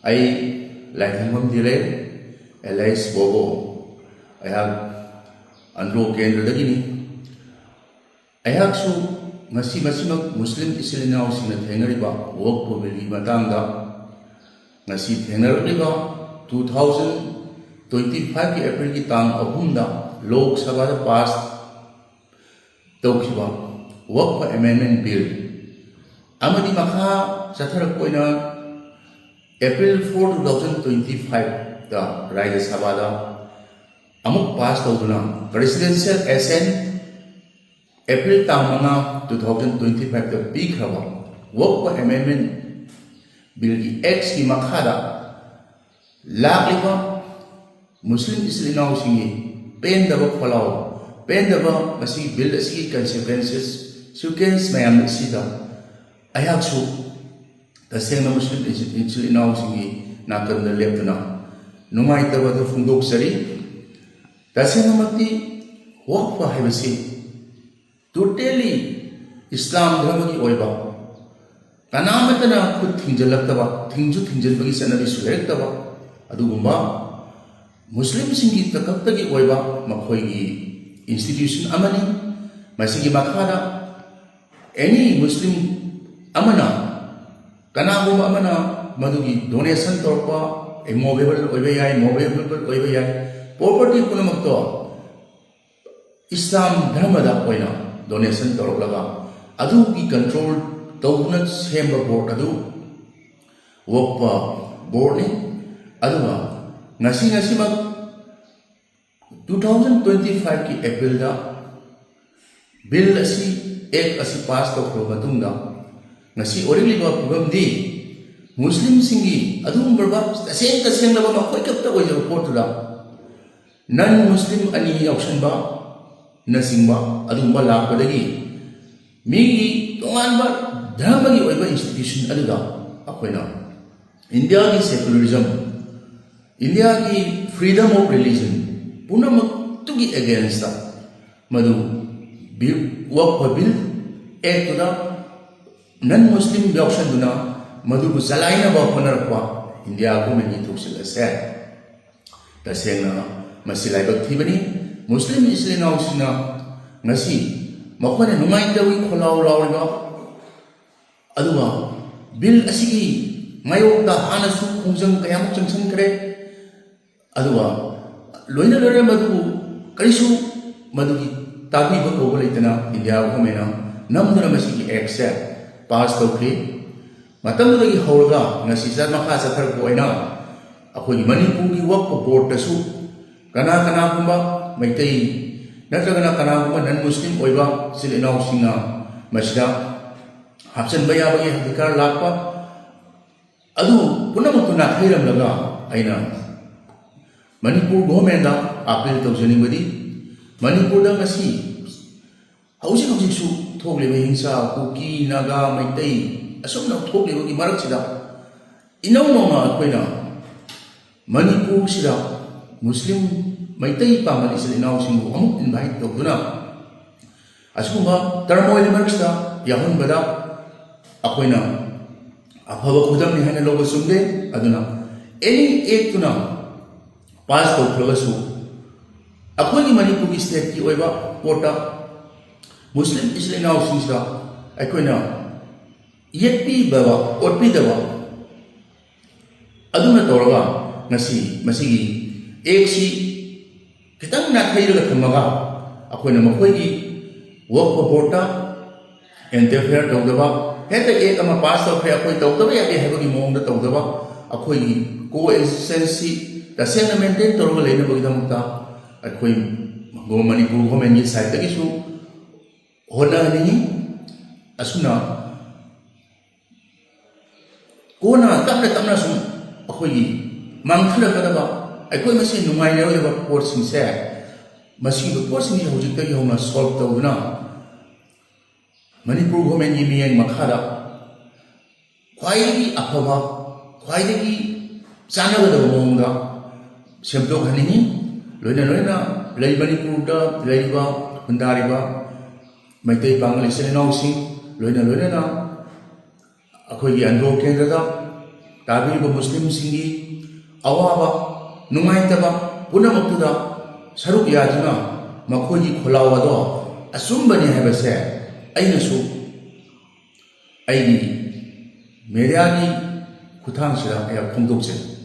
ai lai thangam dile LS Bobo ayag andro kendra dagini ayag su ngasi mag Muslim isilinaw sina thenariba work probably matangda ngasi thenariba 2025 ki April ki tang ahumda Lok Sabha da pass tawkiba work for amendment bill amadi makha satharak koina April 4, 2025 da Rajya Sabha da amuk pass tawduna presidential SN April tangmanga 2025 da pikhaba work for amendment bill ki X ki makhada lakliba Muslim islinaw singi pendaba palaw pendaba masi bill asi consequences sukens mayam sida ayaksu tasengna Muslim islinaw singi nakanda leptuna nungai tabada fundok sari tasengna mati waqfa haibasi totally Islam dharma ki oiba kanamatana khud thingjalak bagi sanadi sulerek taba adugumba Muslim singi takaktagi oiba makhoigi institution amani masigi makhada any Muslim amana kanagum amana madugi donation torpa movable oiba yai property punamakto Islam dharma da oina donation torlaga adu ki control tawna semba board adu wokpa board ni aduwa ngasi mag 2025 ki April da bill asi ek asi pass tawkro matungda ngasi oriliba program di Muslim singi adum berba taseng laba makoy kapta ko yung report da non Muslim ani option ba nasingba adum ba lakpadagi migi tongan ba dharma gi oiba institution aduga akoina India ki secularism India ki freedom of religion punamak tugi against da madu bill work for bill ek da non Muslim option duna madu ku salaina ba panarpa India ko meni thuksil ase tasengna masilai ba thibani Muslim islinaw sina ngasi makwana nungai tawi kholaw lawriba aduwa bill asigi mayok da hanasu khongjang kayamuk changsan kare aduwa loina madu karisu madugi tabi ba ko laitana India ko mena namdana masigi accept pass tawkli matamdagi hawga ngasi sa makha sa thar ko ina akoi Manipur gi wak board tasu kana kumba maitai natragana kana kumba non Muslim oiba silinaw singa masda hapsan baya bagi hadikar lakpa adu punamutuna thairam laga aina Manipur government da appeal tawjani badi Manipur da ngasi hausi su thogle hingsa kuki naga maitai asomna thogle bagi marak sida inaw na akoina Manipur sida Muslim maitai pamal isilinaw singu amuk invite tawduna asumba turmoil marksda yahun bada akoina afaba khudam ni hana logo sumde aduna any ek tuna pass tawkhlasu akoni Manipur ki state ki oiba pota Muslim isilinaw singsa akoina yetpi baba otpi daba aduna toraga ngasi masigi eksi kitang na khairaga thamaga akoina makhoigi work for borta interfere tawdaba heta ek ama pass tawkhe akoi tawdaba ya be habagi mongda tawdaba akhoigi coexistence da sena maintain torga leina bagidamta akoi go Manipur government ni side ta kisu hona ni asuna kona tamna sum akhoigi mangthula kadaba akoi masi nungai lewa portion se masi portion ni hojik ta hona solve tawna Manipur government ni miyang makhada khwaigi afaba khwaigi chanaga mongda semdok hanini loina lei Manipur da leiba hundariba maitai pangal isilinaw sing loina na akoi andro kendra da ꯇꯥꯕꯤꯔꯤꯕ ꯃꯨꯁꯂꯤꯝꯁꯤꯡꯒꯤ ꯑꯋꯥꯕ ꯅꯨꯡꯉꯥꯏꯇꯕ ꯄꯨꯝꯅꯃꯛꯇꯨꯗ ꯁꯔꯨꯛ ꯌꯥꯗꯨꯅ ꯃꯈꯣꯏꯒꯤ ꯈꯣꯜꯂꯥꯎ ꯑꯗꯣ ꯑꯆꯨꯝꯕꯅꯤ ꯍꯥꯏꯕꯁꯦ ꯑꯩꯅꯁꯨ ꯑꯩꯒꯤ ꯃꯦꯗꯤꯌꯥꯒꯤ ꯈꯨꯠꯊꯥꯡꯁꯤꯗ ꯑꯩꯍꯥꯛ ꯐꯣꯡꯗꯣꯛꯆꯩ꯫